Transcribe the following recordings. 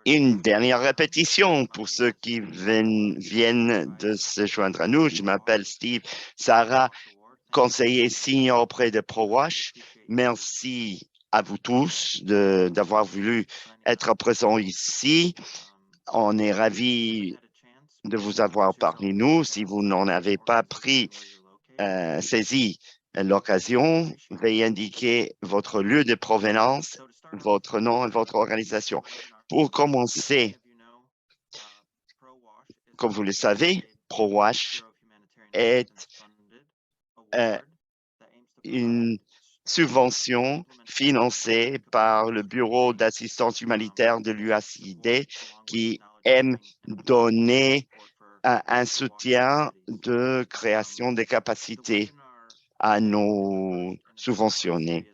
Une dernière répétition pour ceux qui viennent de se joindre à nous. Je m'appelle Steve Sarah, conseiller senior auprès de ProWash. Merci à vous tous d'avoir voulu être présents ici. On est ravis de vous avoir parmi nous. Si vous n'en avez pas saisi l'occasion, veuillez indiquer votre lieu de provenance, votre nom et votre organisation. Pour commencer, comme vous le savez, ProWash est une subvention financée par le Bureau d'assistance humanitaire de l'USAID qui aime donner un soutien de création des capacités à nos subventionnés.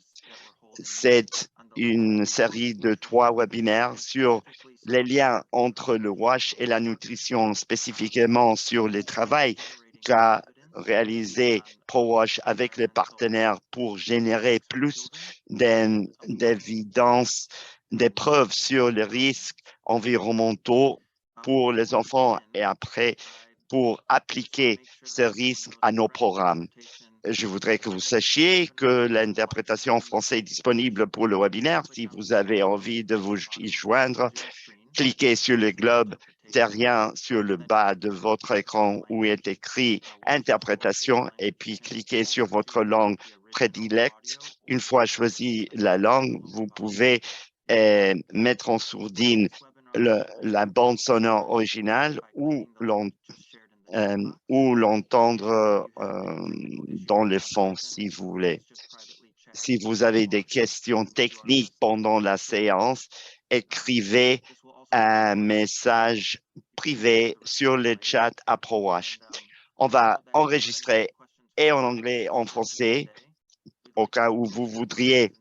C'est une série de 3 webinaires sur les liens entre le WASH et la nutrition, spécifiquement sur le travail qu'a réalisé ProWash avec les partenaires pour générer plus d'évidence, des preuves sur les risques environnementaux pour les enfants et après pour appliquer ces risques à nos programmes. Je voudrais que vous sachiez que l'interprétation en français est disponible pour le webinaire. Si vous avez envie de vous y joindre, cliquez sur le globe terrien sur le bas de votre écran où est écrit interprétation et puis cliquez sur votre langue prédilecte. Une fois choisi la langue, vous pouvez mettre en sourdine la bande sonore originale ou l'entendre dans le fond, si vous voulez. Si vous avez des questions techniques pendant la séance, écrivez un message privé sur le chat à ProWash. On va enregistrer et en anglais et en français au cas où vous voudriez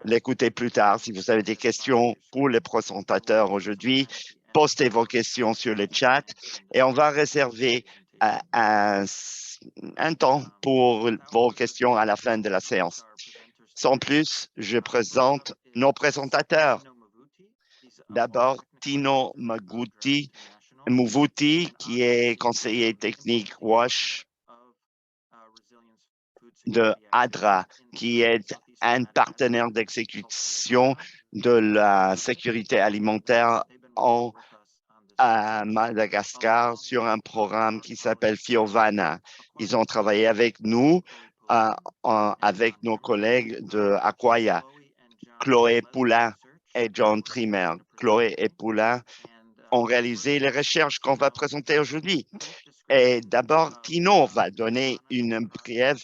l'écouter plus tard. Si vous avez des questions pour les présentateurs aujourd'hui, postez vos questions sur le chat et on va réserver un temps pour vos questions à la fin de la séance. Sans plus, je présente nos présentateurs. D'abord, Tino Muvuti, qui est conseiller technique WASH de ADRA, qui est un partenaire d'exécution de la sécurité alimentaire à Madagascar sur un programme qui s'appelle Fiovana. Ils ont travaillé avec nous, avec nos collègues de Aquaya, Chloé Poulain et John Trimmer. Chloé et Poulain ont réalisé les recherches qu'on va présenter aujourd'hui. Et d'abord, Tino va donner une brève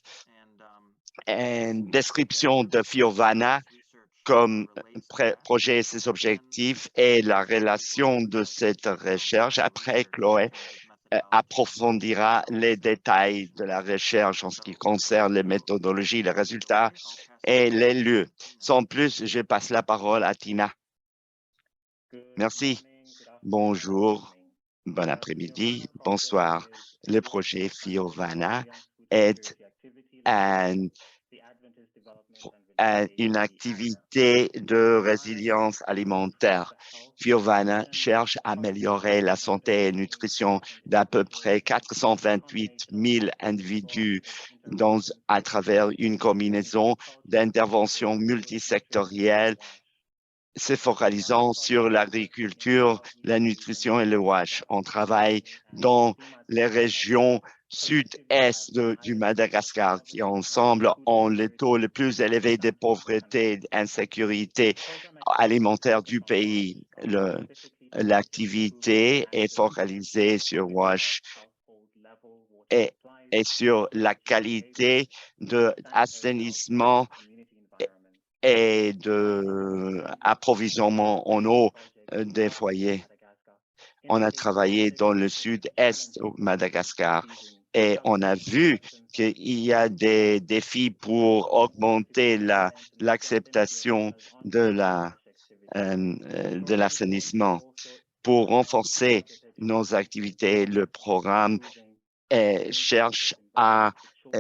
description de Fiovana comme projet et ses objectifs et la relation de cette recherche. Après, Chloé approfondira les détails de la recherche en ce qui concerne les méthodologies, les résultats et les lieux. Sans plus, je passe la parole à Tina. Merci. Bonjour, bon après-midi, bonsoir. Le projet Fiovana est une activité de résilience alimentaire. Fiovana cherche à améliorer la santé et la nutrition d'à peu près 428 000 individus à travers une combinaison d'interventions multisectorielles se focalisant sur l'agriculture, la nutrition et le WASH. On travaille dans les régions sud-est du Madagascar qui ensemble ont le taux le plus élevé de pauvreté et d'insécurité alimentaire du pays. L'activité est focalisée sur WASH et sur la qualité de assainissement et d'approvisionnement en eau des foyers. On a travaillé dans le sud-est au Madagascar et on a vu qu'il y a des défis pour augmenter l'acceptation de l'assainissement. Pour renforcer nos activités, le programme cherche à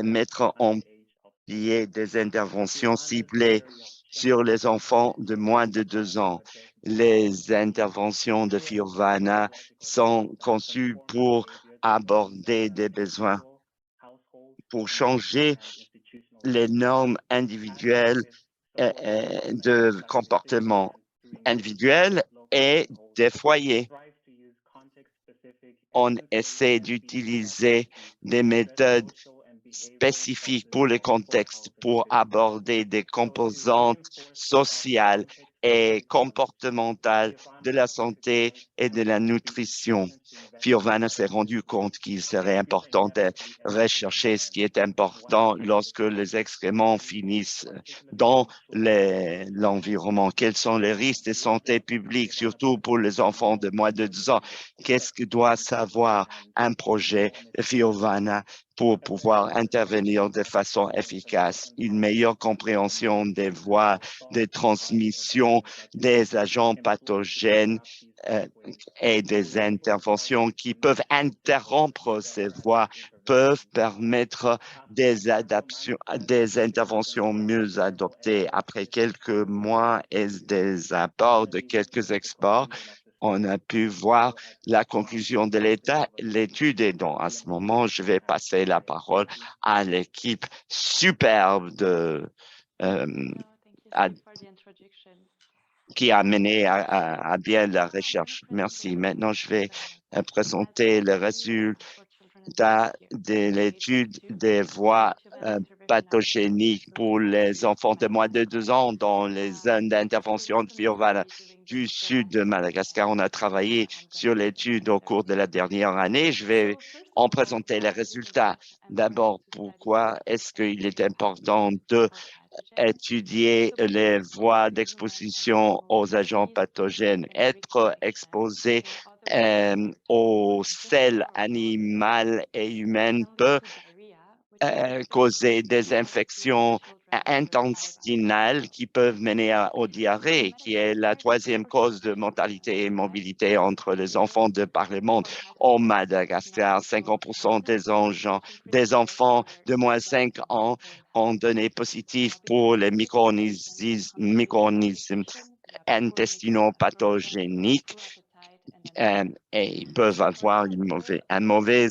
mettre en place des interventions ciblées sur les enfants de moins de 2 ans. Les interventions de Firvana sont conçues pour aborder des besoins, pour changer les normes individuelles de comportement individuel et des foyers. On essaie d'utiliser des méthodes spécifiques pour le contexte, pour aborder des composantes sociales et comportementales de la santé et de la nutrition. Fiorvana s'est rendu compte qu'il serait important de rechercher ce qui est important lorsque les excréments finissent dans l'environnement. Quels sont les risques de santé publique, surtout pour les enfants de moins de 2 ans? Qu'est-ce que doit savoir un projet Fiorvana pour pouvoir intervenir de façon efficace, une meilleure compréhension des voies de transmission des agents pathogènes et des interventions qui peuvent interrompre ces voies peuvent permettre des adaptations, des interventions mieux adoptées. Après quelques mois et des apports de quelques experts, on a pu voir la conclusion de l'étude et donc à ce moment, je vais passer la parole à l'équipe superbe euh, à- qui a mené à bien la recherche. Merci. Maintenant, je vais présenter le résultat de l'étude des voies pathogéniques pour les enfants de moins de 2 ans dans les zones d'intervention de Fiorvana du sud de Madagascar. On a travaillé sur l'étude au cours de la dernière année. Je vais en présenter les résultats. D'abord, pourquoi est-ce qu'il est important de étudier les voies d'exposition aux agents pathogènes, être exposé aux selles animales et humaines peut causer des infections intestinales qui peuvent mener au diarrhée, qui est la troisième cause de mortalité et mobilité entre les enfants de par le monde. Au Madagascar, 50% des enfants de moins de 5 ans ont donné positif pour les micro-organismes intestinaux pathogéniques et ils peuvent avoir un mauvais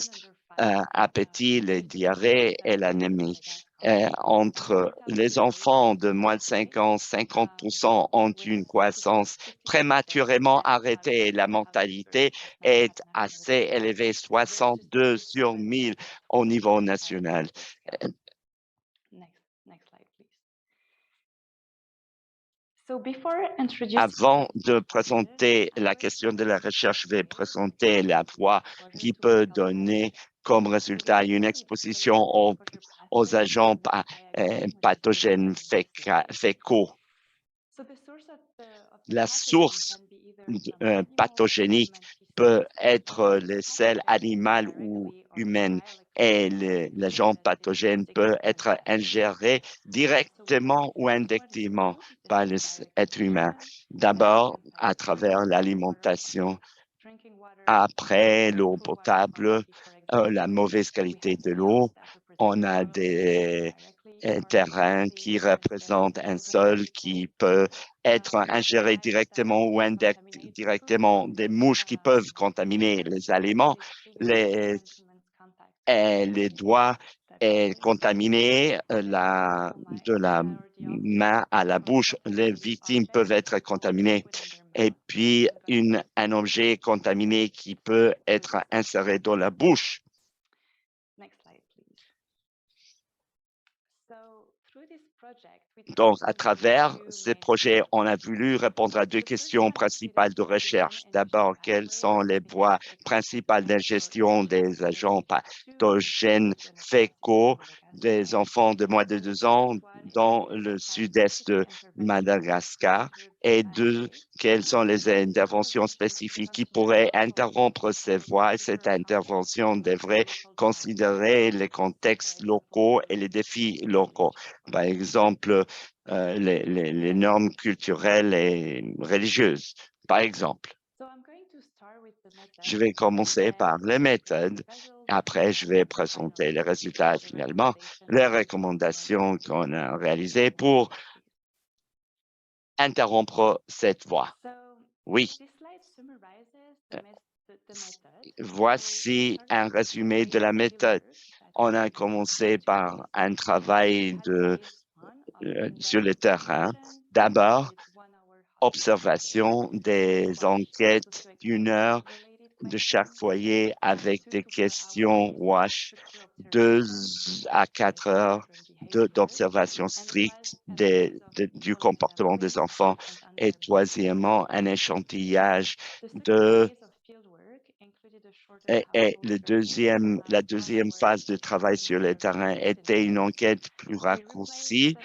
appétit, les diarrhées et l'anémie. Entre les enfants de moins de 5 ans, 50% ont une croissance prématurément arrêtée et la mortalité est assez élevée, 62 sur 1000 au niveau national. Avant de présenter la question de la recherche, je vais présenter la voie qui peut donner comme résultat une exposition aux agents pathogènes fécaux. La source pathogénique peut être les selles animales ou humaines et l'agent pathogène peut être ingéré directement ou indirectement par les êtres humains. D'abord, à travers l'alimentation, après l'eau potable, la mauvaise qualité de l'eau, on a des terrains qui représentent un sol qui peut être ingéré directement ou indirectement, des mouches qui peuvent contaminer les aliments, les doigts et contaminer de la main à la bouche. Les victimes peuvent être contaminées. Et puis, un objet contaminé qui peut être inséré dans la bouche. Donc, à travers ces projets, on a voulu répondre à deux questions principales de recherche. D'abord, quelles sont les voies principales d'ingestion des agents pathogènes fécaux des enfants de moins de 2 ans dans le sud-est de Madagascar? Et deux, quelles sont les interventions spécifiques qui pourraient interrompre ces voies? Et cette intervention devrait considérer les contextes locaux et les défis locaux. Par exemple, les normes culturelles et religieuses, par exemple. Je vais commencer par les méthodes. Après, je vais présenter les résultats et finalement les recommandations qu'on a réalisées pour interrompre cette voie. Oui. Voici un résumé de la méthode. On a commencé par un travail sur le terrain. D'abord, observation des enquêtes d'1 heure de chaque foyer avec des questions WASH, 2 à 4 heures d'observation stricte du comportement des enfants et troisièmement, un échantillage et la deuxième phase de travail sur le terrain était une enquête plus raccourcie.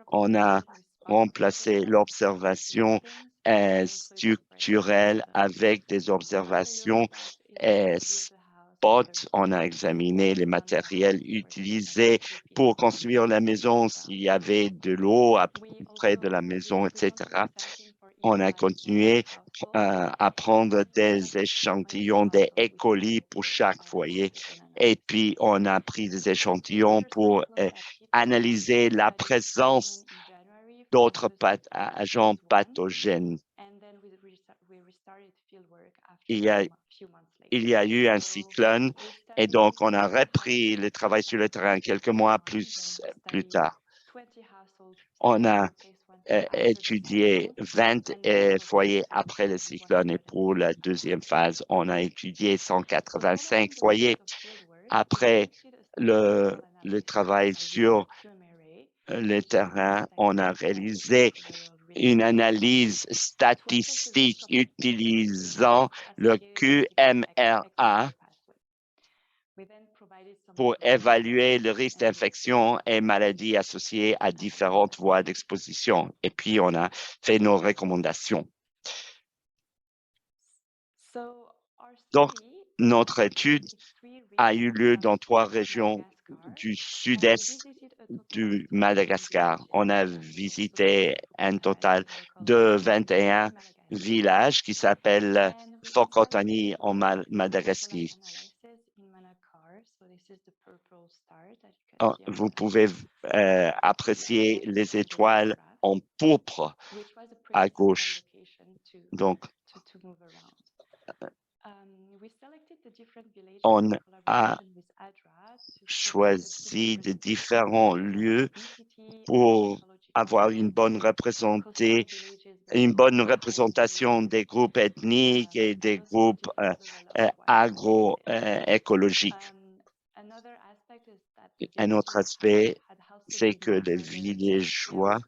On a remplacé l'observation structurelle avec des observations spot. On a examiné les matériels utilisés pour construire la maison, s'il y avait de l'eau près de la maison, etc. On a continué à prendre des échantillons des E. coli pour chaque foyer. Et puis, on a pris des échantillons pour analyser la présence d'autres agents pathogènes. Il y a eu un cyclone et donc on a repris le travail sur le terrain quelques mois plus tard. On a étudié 20 foyers après le cyclone et pour la deuxième phase, on a étudié 185 foyers. Après le travail sur le terrain, on a réalisé une analyse statistique utilisant le QMRA pour évaluer le risque d'infection et maladies associées à différentes voies d'exposition. Et puis, on a fait nos recommandations. Donc, notre étude a eu lieu dans 3 régions du sud-est du Madagascar. On a visité un total de 21 villages qui s'appellent Fokotani en Madagascar. Vous pouvez apprécier les étoiles en pourpre à gauche. Donc, on a choisi de différents lieux pour avoir une bonne représentation des groupes ethniques et des groupes agroécologiques. Un autre aspect, c'est que les villageois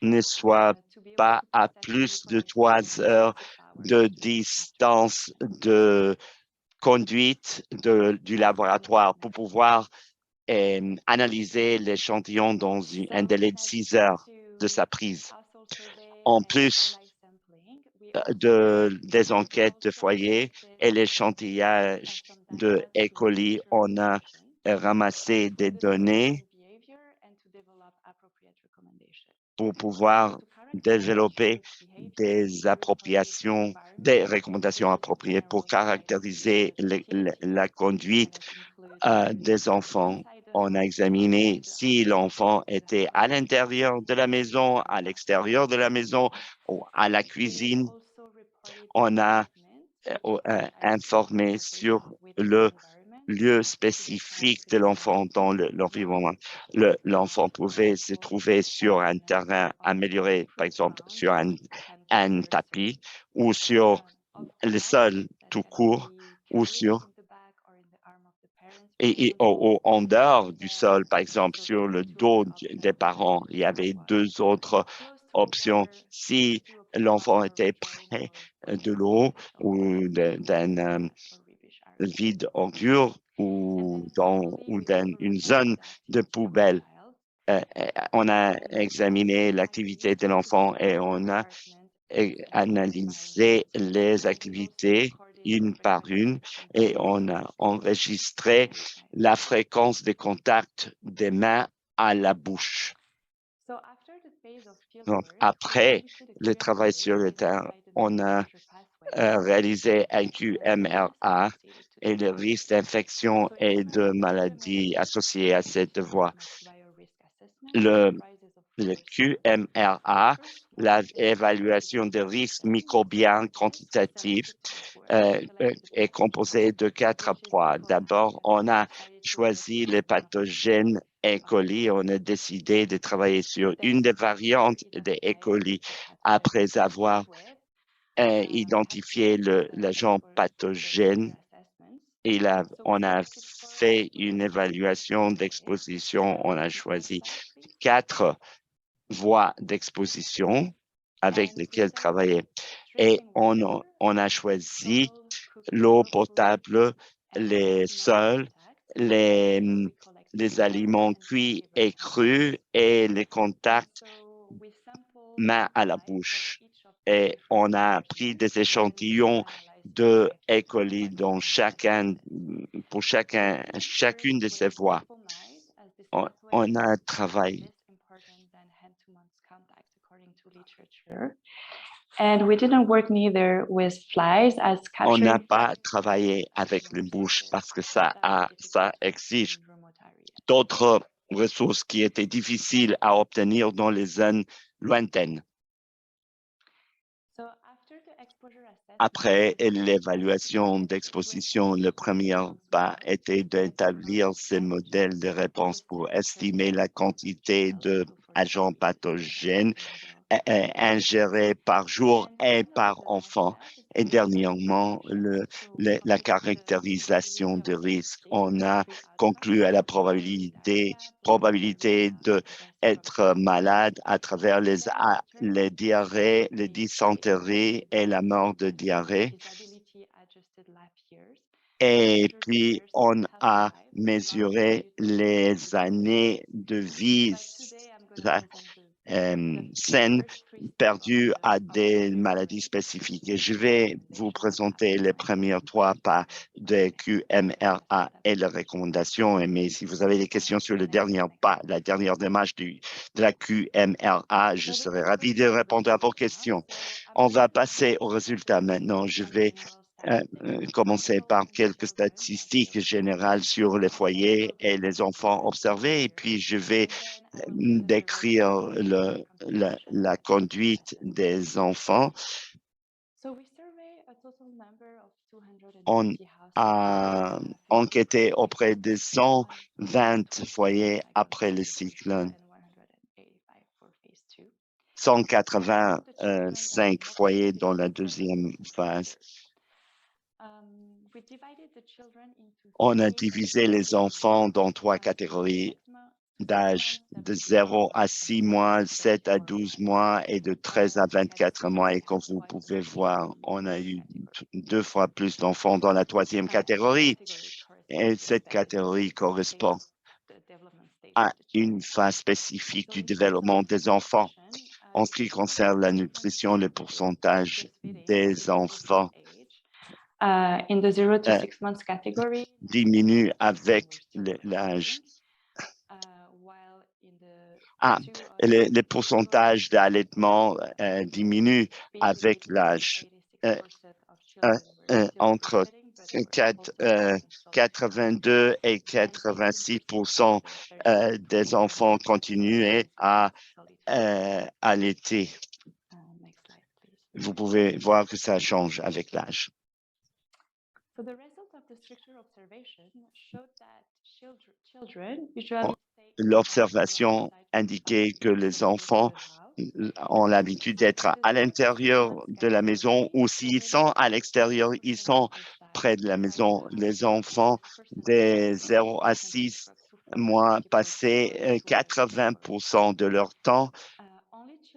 ne soient pas à plus de 3 heures de distance de conduite du laboratoire pour pouvoir analyser l'échantillon dans un délai de 6 heures de sa prise. En plus des enquêtes de foyer et l'échantillage de E. coli, on a ramassé des données pour pouvoir développer des recommandations appropriées pour caractériser la conduite des enfants. On a examiné si l'enfant était à l'intérieur de la maison, à l'extérieur de la maison ou à la cuisine. On a informé sur le lieu spécifique de l'enfant dans l'environnement. L'enfant pouvait se trouver sur un terrain amélioré, par exemple sur un tapis ou sur le sol tout court ou en dehors du sol, par exemple sur le dos des parents. Il y avait 2 autres options. Si l'enfant était près de l'eau ou d'un vide ordure ou dans une zone de poubelle. On a examiné l'activité de l'enfant et on a analysé les activités une par une et on a enregistré la fréquence de contact des mains à la bouche. Donc, après le travail sur le terrain, on a réalisé un QMRA et le risque d'infection et de maladies associées à cette voie. le QMRA, l'évaluation des risques microbiens quantitatifs, est composé de 4 poids. D'abord, on a choisi les pathogènes E. coli. On a décidé de travailler sur une des variantes des E. coli après avoir identifié l'agent pathogène. Et là, on a fait une évaluation d'exposition. On a choisi 4 voies d'exposition avec lesquelles travailler. Et on a choisi l'eau potable, les sols, les aliments cuits et crus et les contacts main à la bouche. Et on a pris des échantillons de E. coli dans chacune de ces voies. On a travaillé. And we didn't work neither with flies as On n'a capturing pas travaillé avec les mouches parce que ça exige d'autres ressources qui étaient difficiles à obtenir dans les zones lointaines. Après l'évaluation d'exposition, le premier pas était d'établir ces modèles de réponse pour estimer la quantité d'agents pathogènes ingérés par jour et par enfant. Et dernièrement, la caractérisation de risque. On a conclu à la probabilité d'être malade à travers les diarrhées, les dysenteries et la mort de diarrhée. Et puis, on a mesuré les années de vie saines perdues à des maladies spécifiques. Et je vais vous présenter les premières 3 pas de QMRA et les recommandations. Mais si vous avez des questions sur le dernier pas, la dernière démarche de la QMRA, je serai ravi de répondre à vos questions. On va passer aux résultats maintenant. Je vais commencer par quelques statistiques générales sur les foyers et les enfants observés, et puis je vais décrire la conduite des enfants. On a enquêté auprès de 120 foyers après le cyclone. 185 foyers dans la deuxième phase. On a divisé les enfants dans 3 catégories d'âge, de 0 à 6 mois, 7 à 12 mois et de 13 à 24 mois. Et comme vous pouvez voir, on a eu 2 fois plus d'enfants dans la 3e catégorie. Et cette catégorie correspond à une phase spécifique du développement des enfants. En ce qui concerne la nutrition, le pourcentage des enfants in the 0 to 6 months category diminue avec l'âge. Le pourcentage d'allaitement diminue avec l'âge. Entre 82 et 86% des enfants continuaient à allaiter. Vous pouvez voir que ça change avec l'âge. L'observation indiquait que les enfants ont l'habitude d'être à l'intérieur de la maison, ou s'ils sont à l'extérieur, ils sont près de la maison. Les enfants de 0 à 6 mois passaient 80% de leur temps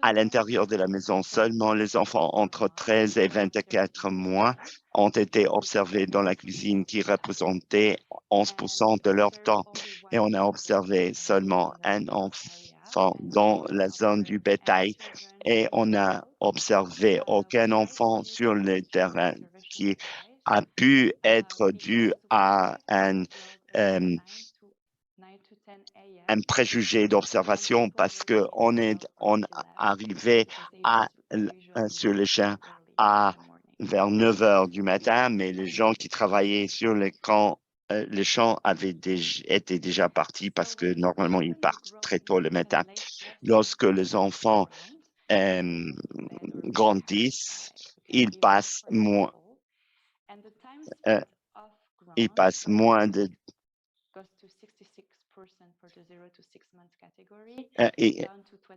à l'intérieur de la maison. Seulement les enfants entre 13 et 24 mois ont été observés dans la cuisine, qui représentait 11% de leur temps. Et on a observé seulement un enfant dans la zone du bétail, et on n'a observé aucun enfant sur le terrain, qui a pu être dû à un préjugé d'observation, parce qu'on arrivait sur le champ vers 9 heures du matin, mais les gens qui travaillaient sur le camp les gens étaient déjà partis parce que normalement, ils partent très tôt le matin. Lorsque les enfants grandissent, ils passent moins, euh, ils passent moins de goes to 66% for the 0 to 6 months category, ils, down to 23%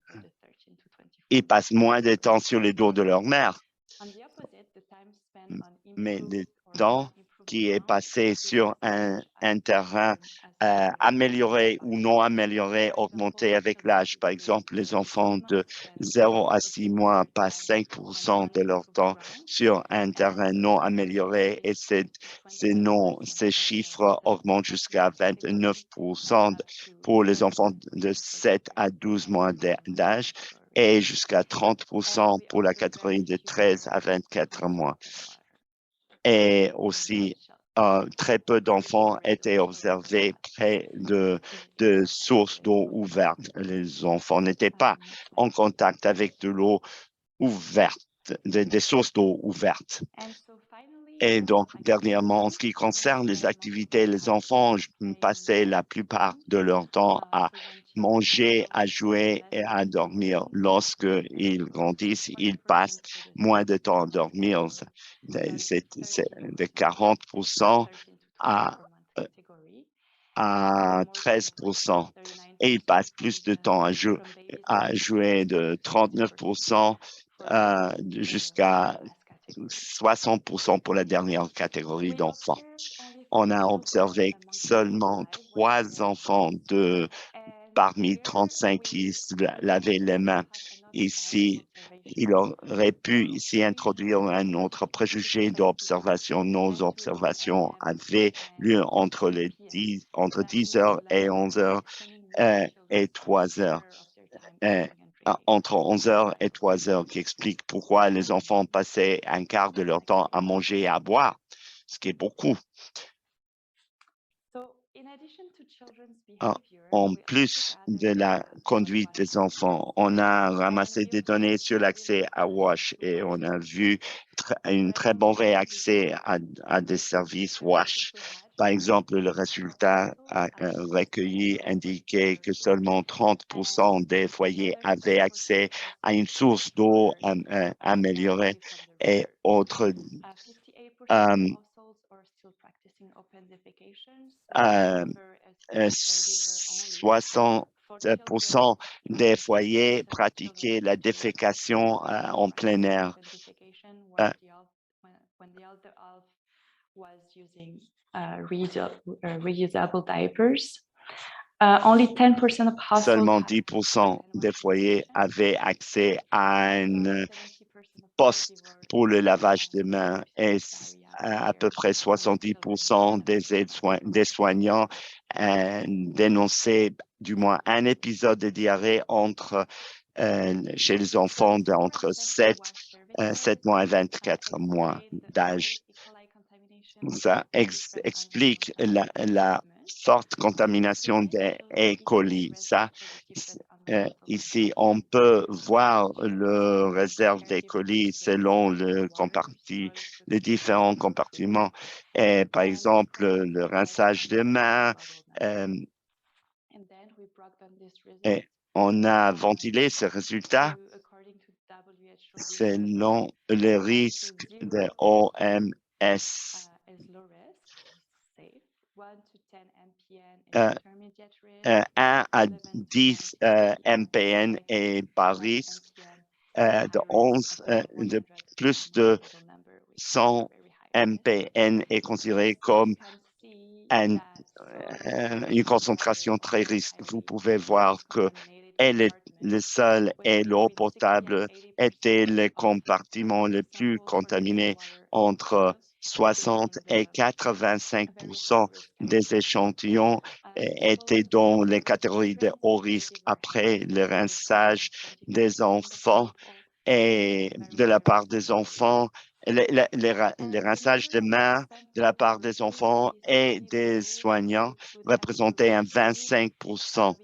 for the 13 to 24. ils passent moins de temps sur les dos de leur mère. On the opposite, the time spent on Mais le improved or temps non-improved qui est ground passé is sur not as much un as terrain amélioré ou non amélioré, augmenté avec l'âge. Par exemple, les enfants de 0 à 6 mois passent 5% de leur temps sur un terrain non amélioré et ces chiffres augmentent jusqu'à 29% pour les enfants de 7 à 12 mois d'âge et jusqu'à 30% pour la catégorie de 13 à 24 mois. Et aussi, très peu d'enfants étaient observés près de sources d'eau ouvertes. Les enfants n'étaient pas en contact avec de l'eau ouverte, des sources d'eau ouvertes. Et donc, dernièrement, en ce qui concerne les activités, les enfants passaient la plupart de leur temps à manger, à jouer et à dormir. Lorsqu'ils grandissent, ils passent moins de temps à dormir. C'est de 40% à 13%. Et ils passent plus de temps à jouer de 39% jusqu'à 60% pour la dernière catégorie d'enfants. On a observé seulement 3 enfants parmi 35 qui se lavaient les mains. Ici, il aurait pu ici introduire un autre préjugé d'observation. Nos observations avaient lieu entre 10 heures et 11 heures et 3 heures. Entre 11 heures et 3 heures, qui explique pourquoi les enfants passaient un quart de leur temps à manger et à boire, ce qui est beaucoup. En plus de la conduite des enfants, on a ramassé des données sur l'accès à WASH et on a vu une très bonne réaccès à des services WASH. Par exemple, le résultat recueilli indiquait que seulement 30% des foyers avaient accès à une source d'eau améliorée et autres 60% des foyers pratiquaient la défécation en plein air. Reusable diapers. Only 10% of households Seulement 10% des foyers avaient accès à un poste pour le lavage de mains et à peu près 70% des soignants dénonçaient du moins un épisode de diarrhée chez les enfants entre 7 mois et 24 mois d'âge. Ça explique la forte contamination des E. coli. Ici, on peut voir le réserve des colis selon les différents compartiments. Et, par exemple, le rinçage des mains. Et on a ventilé ces résultats selon le risque de OMS. 1 à 10 MPN est bas risque, de plus de 100 MPN est considéré comme une concentration très risque. Vous pouvez voir que le sol et l'eau potable étaient les compartiments les plus contaminés entre 60 et 85% des échantillons étaient dans les catégories de haut risque. Après le rinçage des enfants et de la part des enfants, les rinçages de mains de la part des enfants et des soignants représentaient un 25%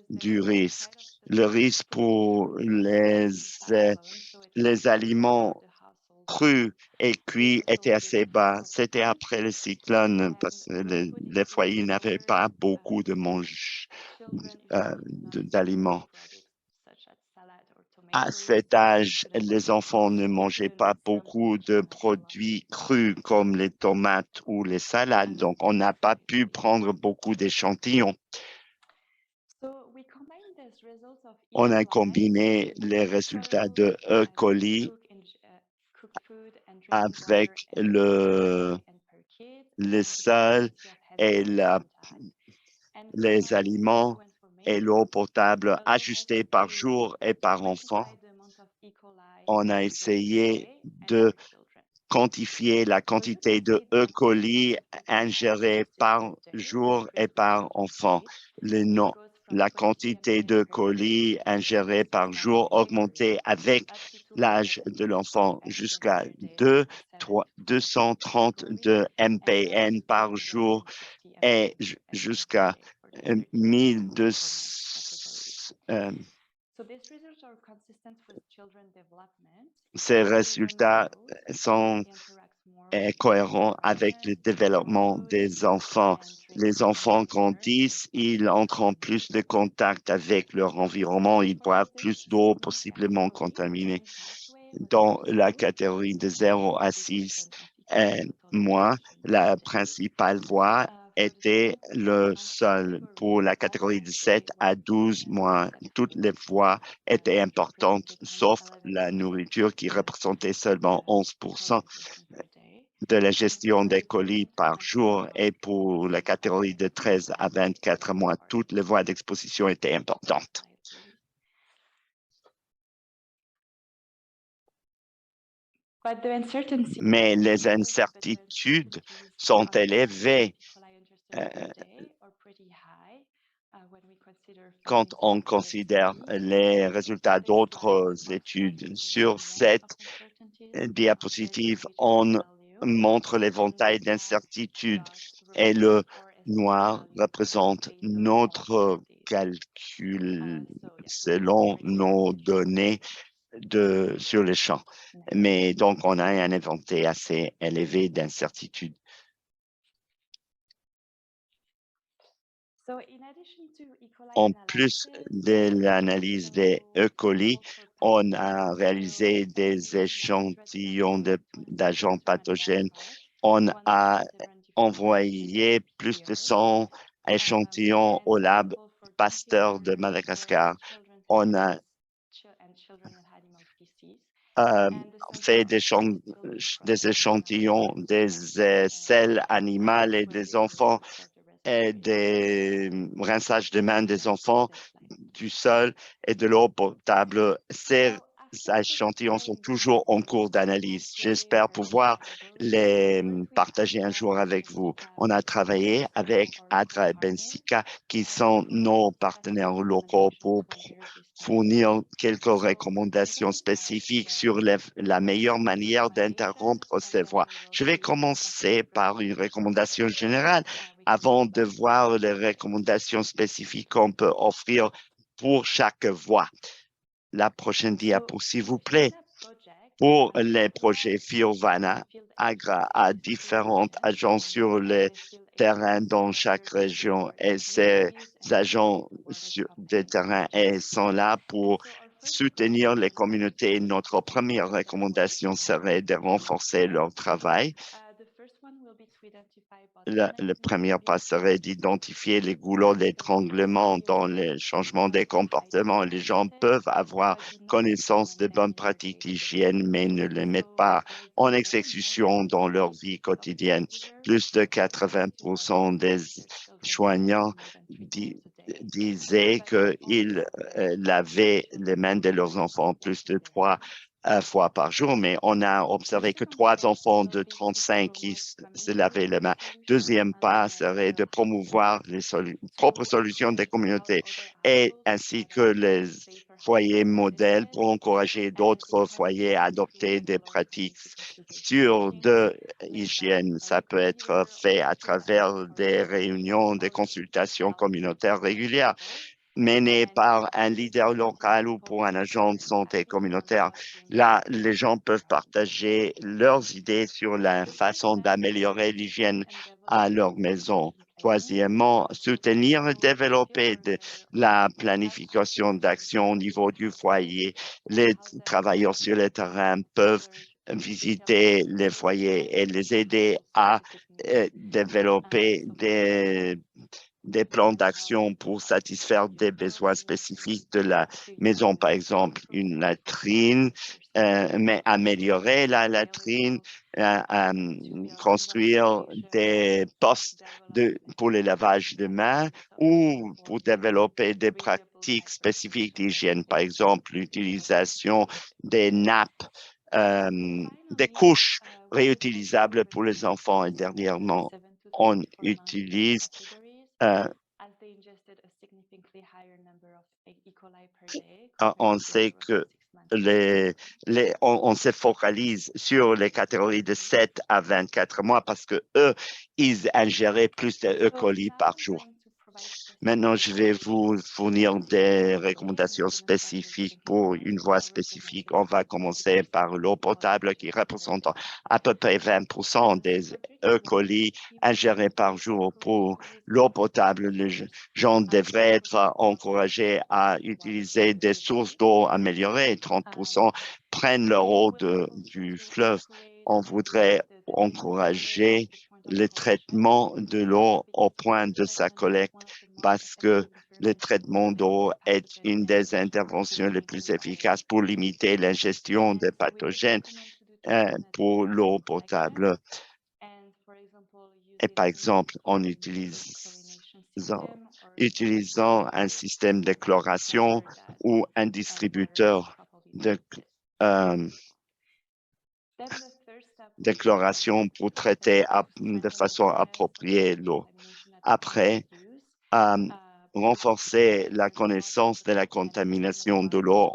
du risque. Le risque pour les aliments cru et cuit était assez bas. C'était après le cyclone parce que les foyers n'avaient pas beaucoup de d'aliments. À cet âge, les enfants ne mangeaient pas beaucoup de produits crus comme les tomates ou les salades, donc on n'a pas pu prendre beaucoup d'échantillons. On a combiné les résultats de E. coli avec le sol et les aliments et l'eau potable ajustés par jour et par enfant. On a essayé de quantifier la quantité de E. coli ingérée par jour et par enfant. La quantité de colis ingérée par jour augmentait avec l'âge de l'enfant jusqu'à 230 de MPN par jour et jusqu'à 1200. Ces résultats sont cohérents avec le développement des enfants. Les enfants grandissent, ils entrent en plus de contact avec leur environnement, ils boivent plus d'eau possiblement contaminée. Dans la catégorie de 0 à 6 mois, la principale voie était le sol. Pour la catégorie de 7 à 12 mois, toutes les voies étaient importantes, sauf la nourriture qui représentait seulement 11% de la gestion des colis par jour. Et pour la catégorie de 13 à 24 mois, toutes les voies d'exposition étaient importantes. Mais les incertitudes sont élevées quand on considère les résultats d'autres études. Sur cette diapositive, on montre l'éventail d'incertitudes et le noir représente notre calcul selon nos données sur le champ. Mais donc, on a un éventail assez élevé d'incertitudes. En plus de l'analyse des E. coli, on a réalisé des échantillons d'agents pathogènes. On a envoyé plus de 100 échantillons au lab Pasteur de Madagascar. On a fait des échantillons des selles animales et des enfants et des rinçages de mains des enfants, du sol et de l'eau potable. Ces échantillons sont toujours en cours d'analyse. J'espère pouvoir les partager un jour avec vous. On a travaillé avec ADRA et Bensica, qui sont nos partenaires locaux, pour fournir quelques recommandations spécifiques sur la meilleure manière d'interrompre ces voies. Je vais commencer par une recommandation générale avant de voir les recommandations spécifiques qu'on peut offrir pour chaque voie. La prochaine diapo, s'il vous plaît. Pour les projets Fiovana, AGRA a différents agents sur les terrains dans chaque région et ces agents des terrains sont là pour soutenir les communautés. Notre première recommandation serait de renforcer leur travail. Le premier pas serait d'identifier les goulots d'étranglement dans les changements des comportements. Les gens peuvent avoir connaissance de bonnes pratiques d'hygiène, mais ne les mettent pas en exécution dans leur vie quotidienne. Plus de 80% des soignants disaient qu'ils lavaient les mains de leurs enfants plus de 3 fois par jour, mais on a observé que 3 enfants de 35 qui se lavaient les mains. Deuxième pas serait de promouvoir les propres solutions des communautés et ainsi que les foyers modèles pour encourager d'autres foyers à adopter des pratiques sûres de hygiène. Ça peut être fait à travers des réunions, des consultations communautaires régulières. menée par un leader local ou pour un agent de santé communautaire. Là, les gens peuvent partager leurs idées sur la façon d'améliorer l'hygiène à leur maison. Troisièmement, soutenir et développer la planification d'action au niveau du foyer. Les travailleurs sur le terrain peuvent visiter les foyers et les aider à développer des plans d'action pour satisfaire des besoins spécifiques de la maison, par exemple une latrine, mais améliorer la latrine, construire des postes pour le lavage de mains ou pour développer des pratiques spécifiques d'hygiène, par exemple l'utilisation des nappes, des couches réutilisables pour les enfants. Et dernièrement, on utilise euh, on sait que on se focalise sur les catégories de 7 à 24 mois parce que eux, ils ingéraient plus de E. coli par jour. Maintenant, je vais vous fournir des recommandations spécifiques pour une voie spécifique. On va commencer par l'eau potable qui représente à peu près 20% des E. coli ingérés par jour. Pour l'eau potable, les gens devraient être encouragés à utiliser des sources d'eau améliorées. 30% prennent leur eau du fleuve. On voudrait encourager le traitement de l'eau au point de sa collecte parce que le traitement d'eau est une des interventions les plus efficaces pour limiter l'ingestion des pathogènes pour l'eau potable. Et par exemple, en utilisant un système de chloration ou un distributeur de, euh, déclaration pour traiter de façon appropriée l'eau. Après, renforcer la connaissance de la contamination de l'eau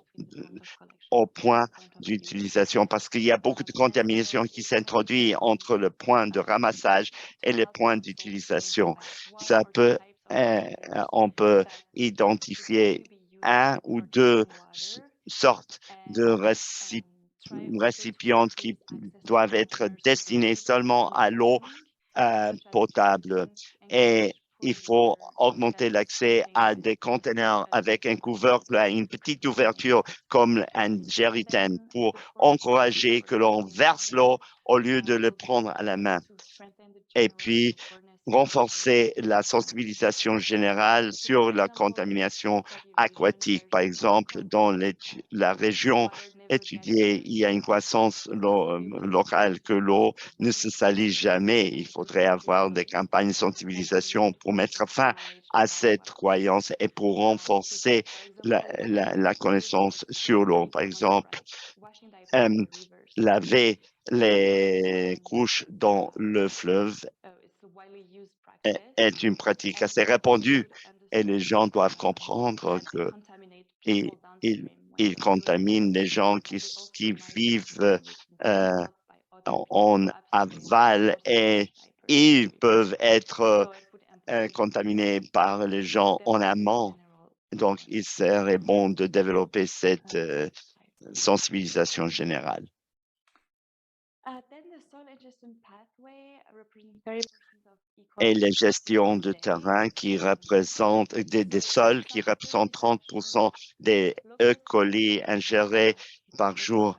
au point d'utilisation parce qu'il y a beaucoup de contamination qui s'introduit entre le point de ramassage et le point d'utilisation. On peut identifier un ou deux sortes de récipients qui doivent être destinés seulement à l'eau potable. Et il faut augmenter l'accès à des conteneurs avec un couvercle, à une petite ouverture comme un jerrycan pour encourager que l'on verse l'eau au lieu de le prendre à la main. Et puis, renforcer la sensibilisation générale sur la contamination aquatique. Par exemple, dans la région étudiée, il y a une croissance locale que l'eau ne se salit jamais. Il faudrait avoir des campagnes de sensibilisation pour mettre fin à cette croyance et pour renforcer la connaissance sur l'eau. Par exemple, laver les couches dans le fleuve est une pratique assez répandue et les gens doivent comprendre que ils contaminent les gens qui vivent en aval et ils peuvent être contaminés par les gens en amont. Donc, il serait bon de développer cette sensibilisation générale. Et les gestions de terrain qui représentent des sols qui représentent 30% des E. coli ingérés par jour.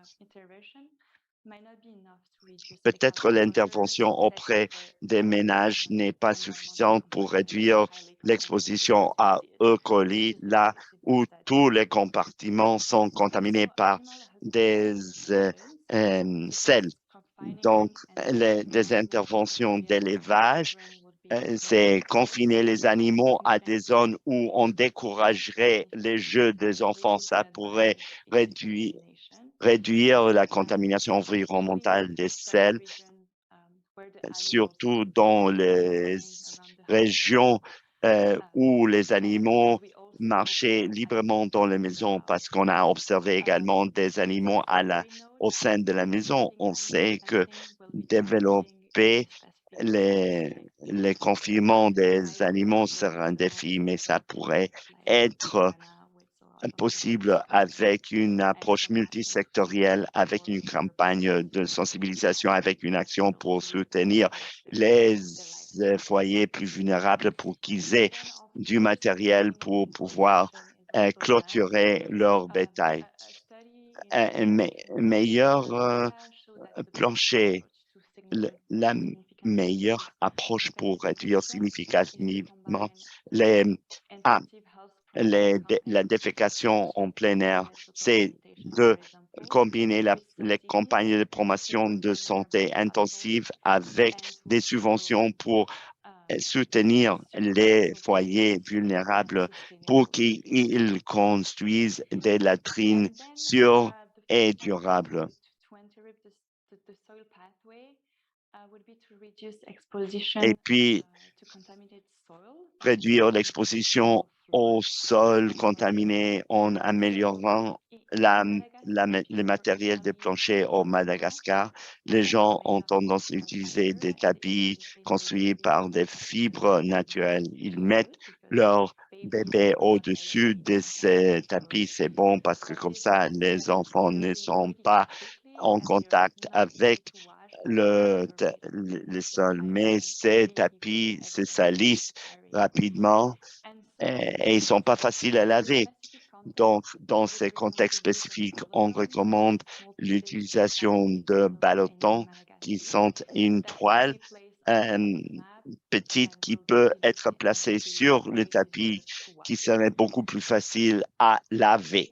Peut-être l'intervention auprès des ménages n'est pas suffisante pour réduire l'exposition à E. coli là où tous les compartiments sont contaminés par des sels. Donc, des interventions d'élevage, c'est confiner les animaux à des zones où on découragerait les jeux des enfants. Ça pourrait réduire la contamination environnementale des sels, surtout dans les régions où les animaux marchaient librement dans les maisons parce qu'on a observé également des animaux au sein de la maison. On sait que développer les confinements des animaux sera un défi, mais ça pourrait être possible avec une approche multisectorielle, avec une campagne de sensibilisation, avec une action pour soutenir les foyers plus vulnérables pour qu'ils aient du matériel pour pouvoir clôturer leur bétail. Un meilleur plancher, la meilleure approche pour réduire significativement les, ah, la défécation en plein air, c'est de combiner les campagnes de promotion de santé intensive avec des subventions pour soutenir les foyers vulnérables pour qu'ils construisent des latrines sûres et durables. Et puis, réduire l'exposition au sol contaminé en améliorant le matériel des planchers au Madagascar. Les gens ont tendance à utiliser des tapis construits par des fibres naturelles. Ils mettent leur bébé au-dessus de ces tapis. C'est bon parce que comme ça, les enfants ne sont pas en contact avec le sol. Mais ces tapis se salissent rapidement et ils sont pas faciles à laver. Donc, dans ces contextes spécifiques, on recommande l'utilisation de ballottons qui sont une toile euh, petite qui peut être placée sur le tapis, qui serait beaucoup plus facile à laver.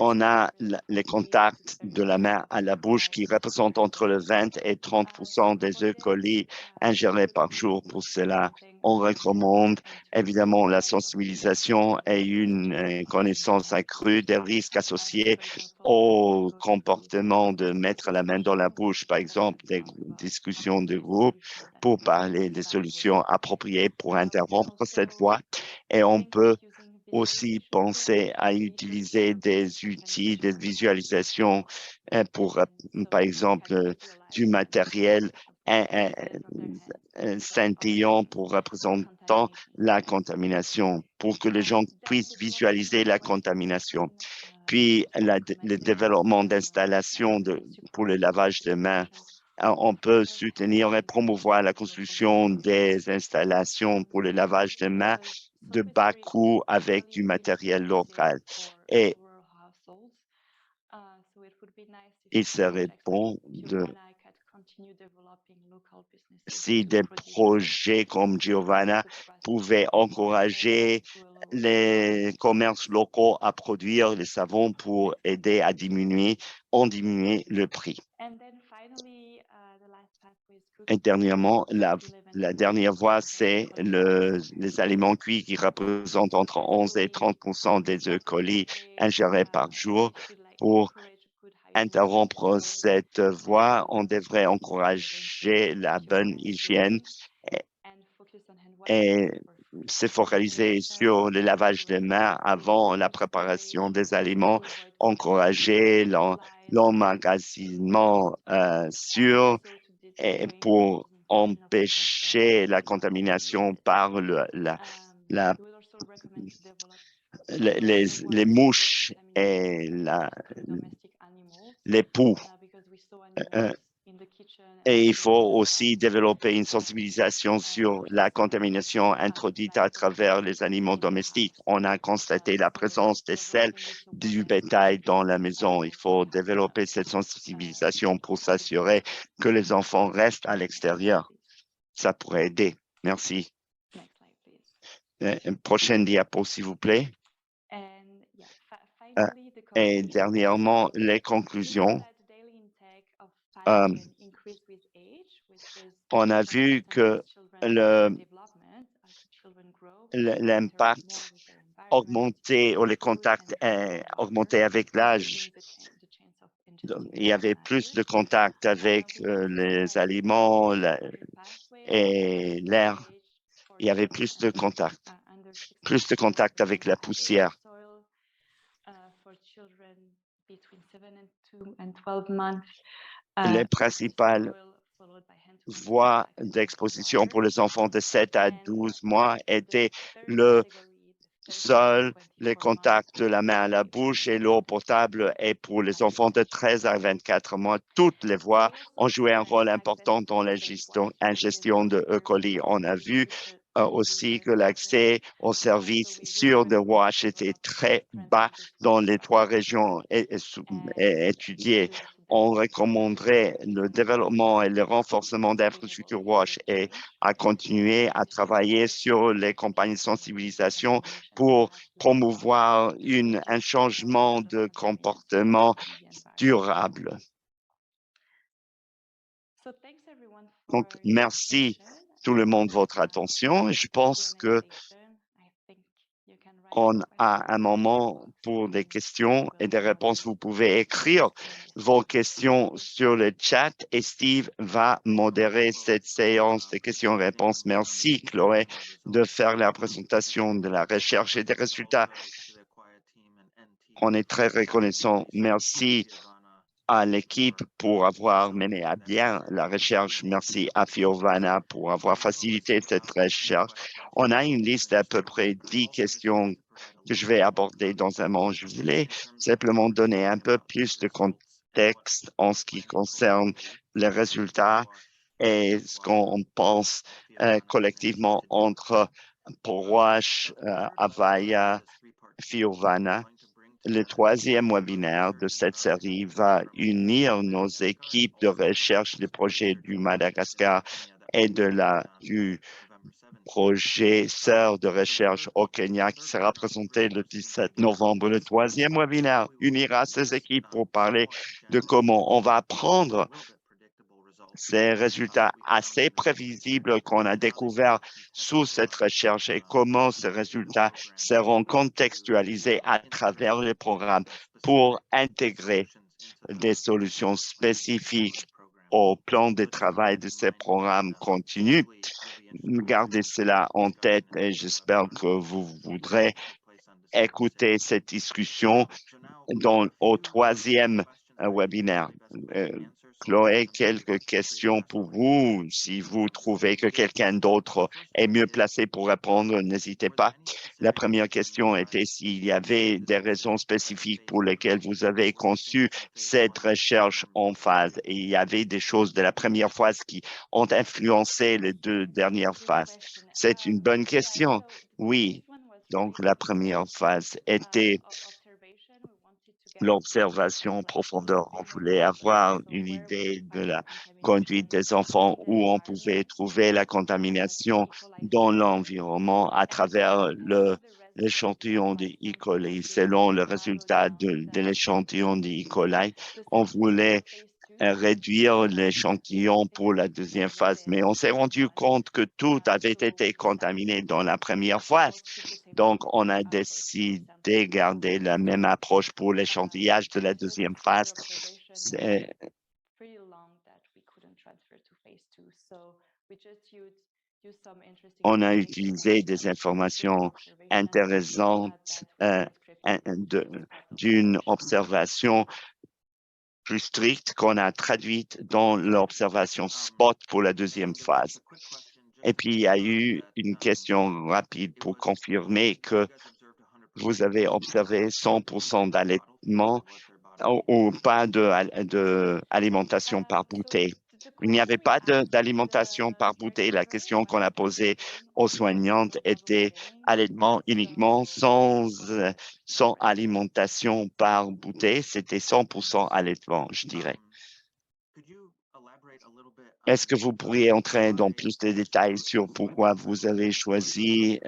On a les contacts de la main à la bouche qui représentent entre le 20 et 30% des œufs colis ingérés par jour. Pour cela, on recommande évidemment la sensibilisation et une connaissance accrue des risques associés au comportement de mettre la main dans la bouche, par exemple des discussions de groupe pour parler des solutions appropriées pour interrompre cette voie. Et on peut aussi penser à utiliser des outils de visualisation pour, par exemple, du matériel scintillant pour représentant la contamination, pour que les gens puissent visualiser la contamination. Puis, le développement d'installations pour le lavage de mains. On peut soutenir et promouvoir la construction des installations pour le lavage de mains de bas coût avec du matériel local. Et il serait bon si des projets comme Giovanna pouvaient encourager les commerces locaux à produire les savons pour aider à diminuer le prix. Et dernièrement, la dernière voie, c'est les aliments cuits qui représentent entre 11 et 30% des œufs colis ingérés par jour. Pour interrompre cette voie, on devrait encourager la bonne hygiène et se focaliser sur le lavage des mains avant la préparation des aliments, encourager l'emmagasinement sûr et pour empêcher la contamination par les mouches et les poux. Et il faut aussi développer une sensibilisation sur la contamination introduite à travers les animaux domestiques. On a constaté la présence des selles du bétail dans la maison. Il faut développer cette sensibilisation pour s'assurer que les enfants restent à l'extérieur. Ça pourrait aider. Merci. Prochaine diapo, s'il vous plaît. Et dernièrement, les conclusions. On a vu que l'impact augmenté ou les contacts augmentés avec l'âge. Il y avait plus de contacts avec les aliments et l'air. Il y avait plus de contacts avec la poussière. Les principales voies d'exposition pour les enfants de 7 à 12 mois étaient le sol, les contacts de la main à la bouche et l'eau potable. Et pour les enfants de 13 à 24 mois, toutes les voies ont joué un rôle important dans la ingestion de E. coli. On a vu aussi que l'accès aux services sur The Wash était très bas dans les 3 régions étudiées. On recommanderait le développement et le renforcement d'infrastructures WASH et à continuer à travailler sur les campagnes de sensibilisation pour promouvoir un changement de comportement durable. Donc, merci tout le monde de votre attention. Je pense que on a un moment pour des questions et des réponses. Vous pouvez écrire vos questions sur le chat et Steve va modérer cette séance de questions-réponses. Merci, Chloé, de faire la présentation de la recherche et des résultats. On est très reconnaissant. Merci à l'équipe pour avoir mené à bien la recherche. Merci à Fiovana pour avoir facilité cette recherche. On a une liste d'à peu près 10 questions que je vais aborder dans un moment. Je voulais simplement donner un peu plus de contexte en ce qui concerne les résultats et ce qu'on pense collectivement entre Porwash, Avaya, Fiovana. Le 3e webinaire de cette série va unir nos équipes de recherche des projets du Madagascar et du projet sœur de recherche au Kenya qui sera présenté le 17 novembre. Le 3e webinaire unira ces équipes pour parler de comment on va apprendre ces résultats assez prévisibles qu'on a découverts sous cette recherche et comment ces résultats seront contextualisés à travers les programmes pour intégrer des solutions spécifiques au plan de travail de ces programmes continus. Gardez cela en tête et j'espère que vous voudrez écouter cette discussion au 3e webinaire. Chloé, quelques questions pour vous. Si vous trouvez que quelqu'un d'autre est mieux placé pour répondre, n'hésitez pas. La première question était s'il y avait des raisons spécifiques pour lesquelles vous avez conçu cette recherche en phase. Et il y avait des choses de la première phase qui ont influencé les 2 dernières phases. C'est une bonne question. Oui. Donc, la première phase était l'observation en profondeur. On voulait avoir une idée de la conduite des enfants où on pouvait trouver la contamination dans l'environnement à travers l'échantillon de E. coli. Selon le résultat de l'échantillon de E. coli, on voulait réduire l'échantillon pour la 2e phase, mais on s'est rendu compte que tout avait été contaminé dans la première phase. Donc, on a décidé de garder la même approche pour l'échantillage de la 2e phase. On a utilisé des informations intéressantes d'une observation plus stricte qu'on a traduite dans l'observation spot pour la 2e phase. Et puis, il y a eu une question rapide pour confirmer que vous avez observé 100% d'allaitement ou pas d'alimentation par bouteille. Il n'y avait pas d'alimentation par bouteille. La question qu'on a posée aux soignantes était allaitement uniquement sans alimentation par bouteille. C'était 100% allaitement, je dirais. Est-ce que vous pourriez entrer dans plus de détails sur pourquoi vous avez choisi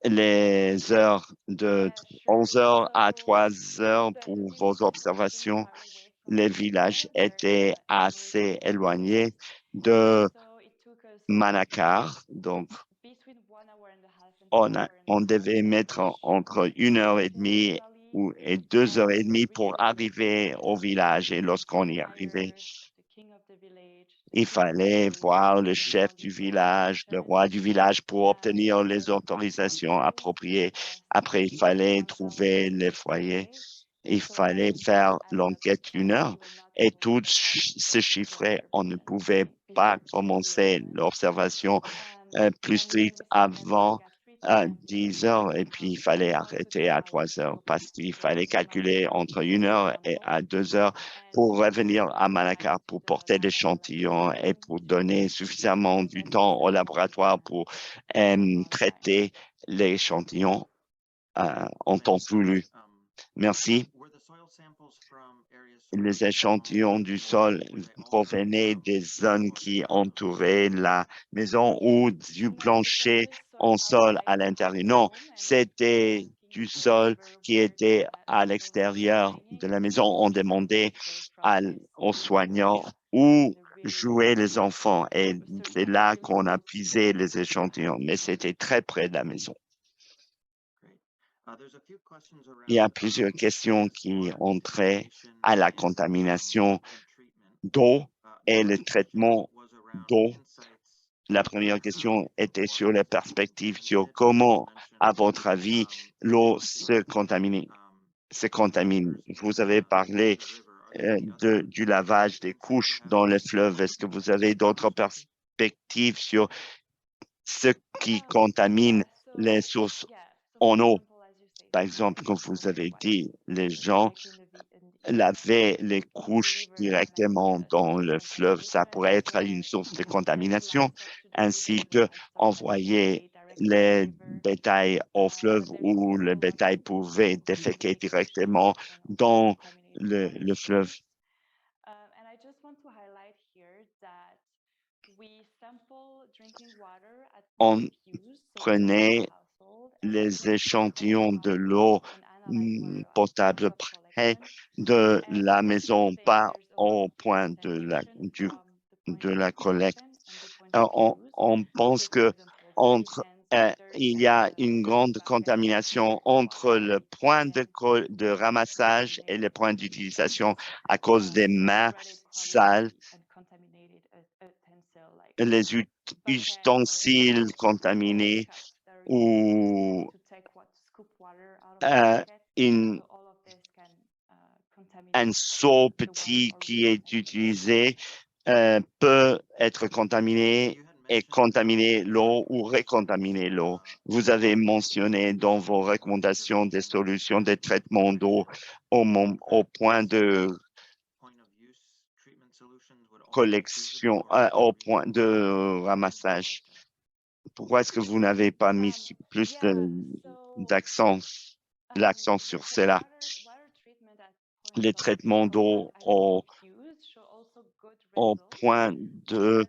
les heures de 11 heures à 3 heures pour vos observations? Les villages étaient assez éloignés de Manakar, donc on devait mettre entre 1h30 et 2h30 pour arriver au village. Et lorsqu'on y arrivait, Il fallait voir le chef du village, le roi du village pour obtenir les autorisations appropriées. Après, il fallait trouver les foyers. Il fallait faire l'enquête 1 heure et tout se chiffrait. On ne pouvait pas commencer l'observation plus strict avant 10 heures et puis il fallait arrêter à 3 heures parce qu'il fallait calculer entre 1 heure et à 2 heures pour revenir à Malacca pour porter l'échantillon et pour donner suffisamment du temps au laboratoire pour traiter l'échantillon en temps voulu. Merci. Les échantillons du sol provenaient des zones qui entouraient la maison ou du plancher en sol à l'intérieur. Non, c'était du sol qui était à l'extérieur de la maison. On demandait aux soignants où jouaient les enfants et c'est là qu'on a puisé les échantillons, mais c'était très près de la maison. Il y a plusieurs questions qui ont trait à la contamination d'eau et le traitement d'eau. La première question était sur les perspectives, sur comment, à votre avis, l'eau se contamine. Vous avez parlé du lavage des couches dans les fleuves. Est-ce que vous avez d'autres perspectives sur ce qui contamine les sources en eau? Par exemple, comme vous avez dit, les gens lavaient les couches directement dans le fleuve. Ça pourrait être une source de contamination, ainsi que envoyer les bétails au fleuve où le bétail pouvait déféquer directement dans le fleuve. On prenait les échantillons de l'eau potable près de la maison, pas au point de la collecte. On pense que il y a une grande contamination entre le point de ramassage et le point d'utilisation à cause des mains sales, les ustensiles contaminés ou une un seau petit qui est utilisé peut être contaminé et contaminer l'eau ou recontaminer l'eau. Vous avez mentionné dans vos recommandations des solutions de traitement d'eau au point de collection, au point de ramassage. Pourquoi est-ce que vous n'avez pas mis plus l'accent sur cela? Les traitements d'eau au point de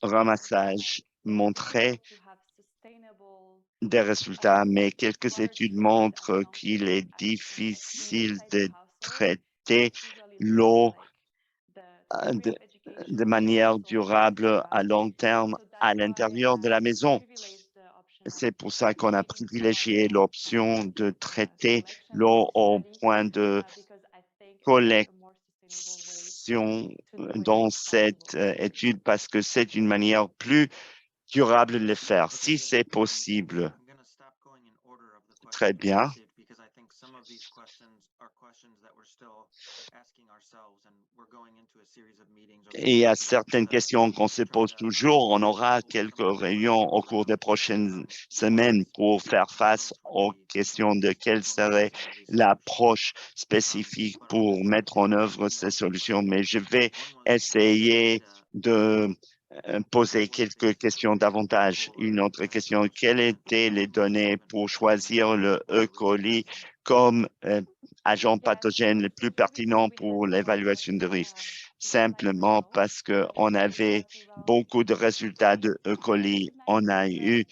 ramassage montraient des résultats, mais quelques études montrent qu'il est difficile de traiter l'eau de manière durable à long terme à l'intérieur de la maison. C'est pour ça qu'on a privilégié l'option de traiter l'eau au point de collecte dans cette étude parce que c'est une manière plus durable de le faire, si c'est possible. Très bien. Et il y a certaines questions qu'on se pose toujours. On aura quelques réunions au cours des prochaines semaines pour faire face aux questions de quelle serait l'approche spécifique pour mettre en œuvre ces solutions. Mais je vais essayer de poser quelques questions davantage. Une autre question, quelles étaient les données pour choisir le E. coli comme agent pathogène le plus pertinent pour l'évaluation de risque? Simplement parce qu'on avait beaucoup de résultats de E. coli. On a eu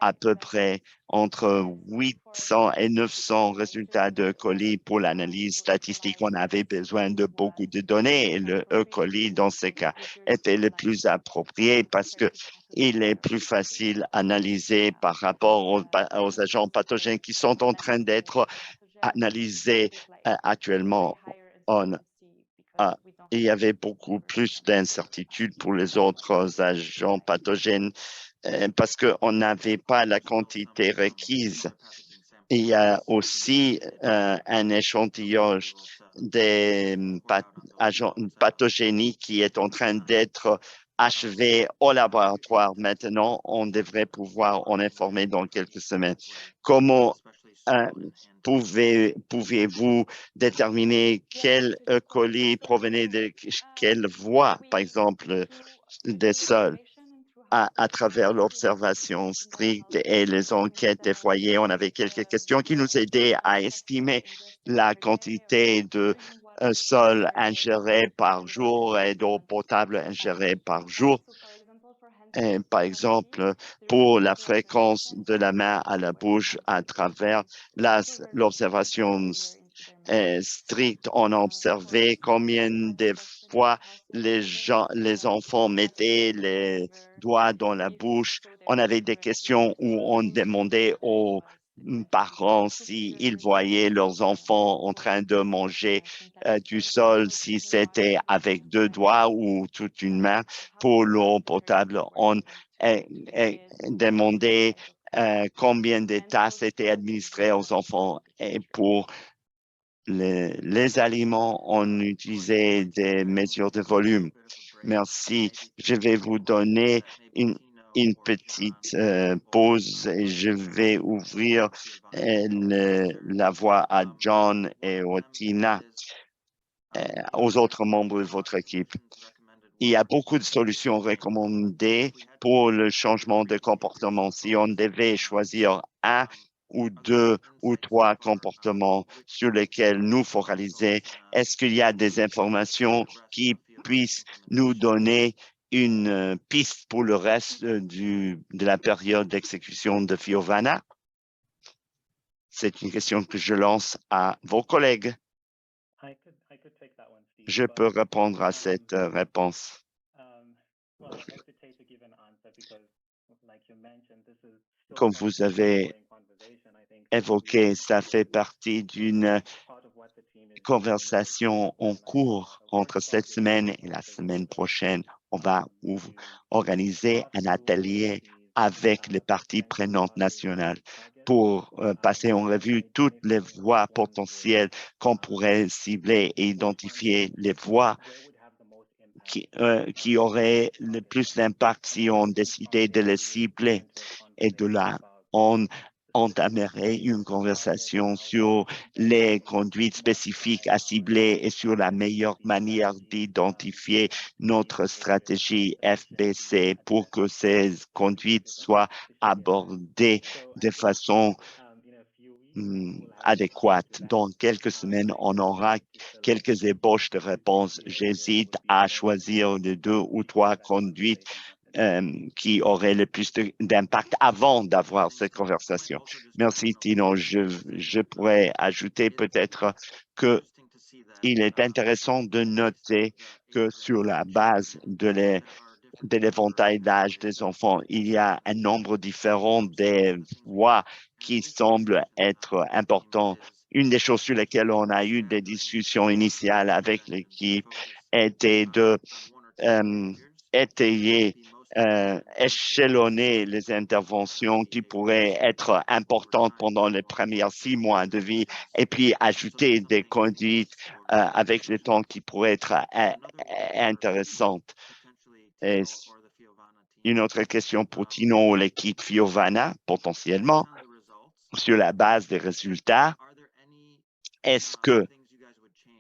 à peu près entre 800 et 900 résultats de E. coli pour l'analyse statistique. On avait besoin de beaucoup de données et le E. coli, dans ce cas, était le plus approprié parce que il est plus facile à analyser par rapport aux agents pathogènes qui sont en train d'être analysés actuellement. il y avait beaucoup plus d'incertitudes pour les autres agents pathogènes parce qu'on n'avait pas la quantité requise. Il y a aussi un échantillage des agents pathogéniques qui est en train d'être achevé au laboratoire. Maintenant, on devrait pouvoir en informer dans quelques semaines. Comment euh, pouvez-vous déterminer quel colis provenait de quelle voie, par exemple, des sols? À travers l'observation stricte et les enquêtes des foyers, on avait quelques questions qui nous aidaient à estimer la quantité de sol ingéré par jour et d'eau potable ingérée par jour. Et, par exemple, pour la fréquence de la main à la bouche à travers l'observation stricte, on a observé combien de fois les enfants mettaient les doigts dans la bouche. On avait des questions où on demandait aux parents s'ils voyaient leurs enfants en train de manger du sol, si c'était avec deux doigts ou toute une main. Pour l'eau potable, on demandait combien de tasses étaient administrées aux enfants. Et pour les aliments, on utilisait des mesures de volume. Merci. Je vais vous donner une petite pause et je vais ouvrir la voie à John et à Tina, aux autres membres de votre équipe. Il y a beaucoup de solutions recommandées pour le changement de comportement. Si on devait choisir un ou deux ou trois comportements sur lesquels nous focaliser, est-ce qu'il y a des informations qui puissent nous donner une piste pour le reste de la période d'exécution de Fiovana? C'est une question que je lance à vos collègues. Je peux répondre à cette réponse. Comme vous avez évoqué, ça fait partie d'une conversation en cours entre cette semaine et la semaine prochaine. On va organiser un atelier avec les parties prenantes nationales pour passer en revue toutes les voies potentielles qu'on pourrait cibler et identifier les voies qui auraient le plus d'impact si on décidait de les cibler. Et de là, on entamerait une conversation sur les conduites spécifiques à cibler et sur la meilleure manière d'identifier notre stratégie FBC pour que ces conduites soient abordées de façon adéquate. Dans quelques semaines, on aura quelques ébauches de réponses. J'hésite à choisir de deux ou trois conduites qui auraient le plus d'impact avant d'avoir cette conversation. Merci, Tino. Je pourrais ajouter peut-être que il est intéressant de noter que sur la base de l'éventail d'âge des enfants, il y a un nombre différent des voies qui semblent être importants. Une des choses sur lesquelles on a eu des discussions initiales avec l'équipe était de étayer, échelonner les interventions qui pourraient être importantes pendant les premiers 6 mois de vie et puis ajouter des conduites avec le temps qui pourraient être intéressantes. Et une autre question pour Tino ou l'équipe Fiovana, potentiellement, sur la base des résultats. Est-ce qu'il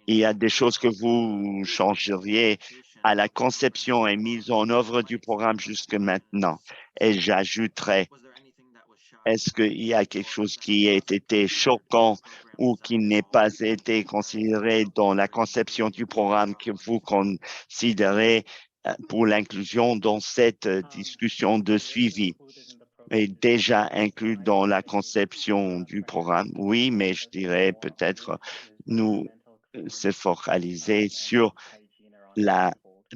y a des choses que vous changeriez à la conception et mise en œuvre du programme jusque maintenant? Et j'ajouterais, est-ce qu'il y a quelque chose qui a été choquant ou qui n'est pas été considéré dans la conception du programme que vous considérez pour l'inclusion dans cette discussion de suivi? Est déjà inclus dans la conception du programme? Oui, mais je dirais peut-être nous se focaliser sur la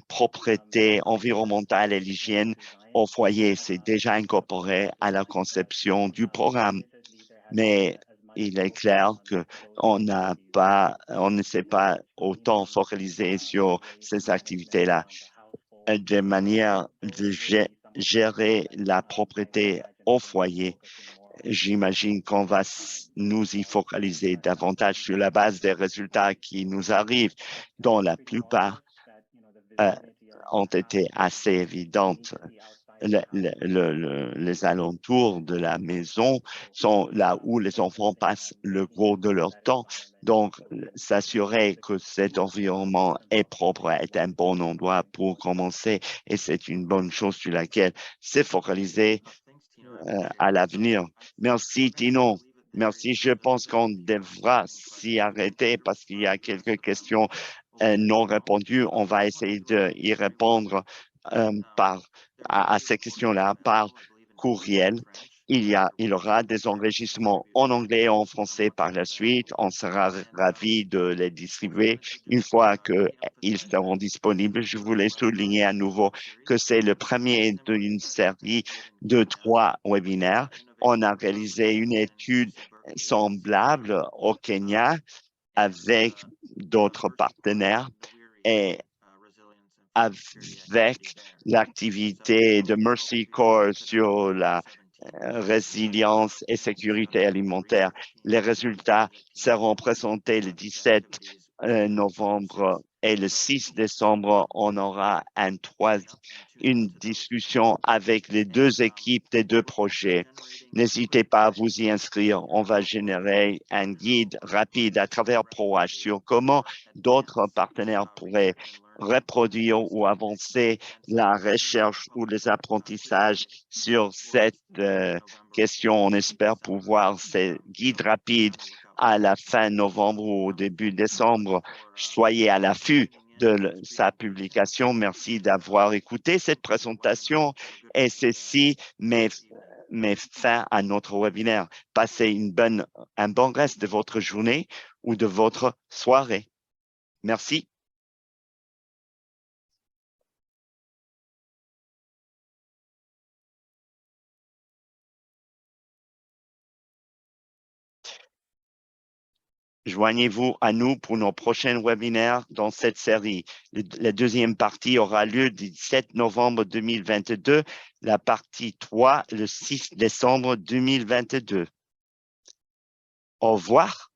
propreté environnementale et l'hygiène au foyer. C'est déjà incorporé à la conception du programme. Mais il est clair qu'on ne s'est pas autant focalisé sur ces activités-là de manière de gérer la propriété au foyer. J'imagine qu'on va nous y focaliser davantage sur la base des résultats qui nous arrivent, dont la plupart euh, ont été assez évidentes. Les alentours de la maison sont là où les enfants passent le gros de leur temps. Donc, s'assurer que cet environnement est propre est un bon endroit pour commencer et c'est une bonne chose sur laquelle c'est focalisé à l'avenir. Merci, Tino. Merci. Je pense qu'on devra s'y arrêter parce qu'il y a quelques questions non répondues. On va essayer d'y répondre à ces questions-là par courriel. Il y aura des enregistrements en anglais et en français par la suite. On sera ravis de les distribuer une fois qu'ils seront disponibles. Je voulais souligner à nouveau que c'est le premier d'une série de 3 webinaires. On a réalisé une étude semblable au Kenya avec d'autres partenaires et avec l'activité de Mercy Corps sur la résilience et sécurité alimentaire. Les résultats seront présentés le 17 novembre et le 6 décembre, on aura une discussion avec les 2 équipes des 2 projets. N'hésitez pas à vous y inscrire. On va générer un guide rapide à travers ProH sur comment d'autres partenaires pourraient reproduire ou avancer la recherche ou les apprentissages sur cette question. On espère pouvoir ces guides rapides à la fin novembre ou au début décembre. Soyez à l'affût de sa publication. Merci d'avoir écouté cette présentation et ceci met fin à notre webinaire. Passez un bon reste de votre journée ou de votre soirée. Merci. Joignez-vous à nous pour nos prochains webinaires dans cette série. La deuxième partie aura lieu le 17 novembre 2022, la partie 3 le 6 décembre 2022. Au revoir.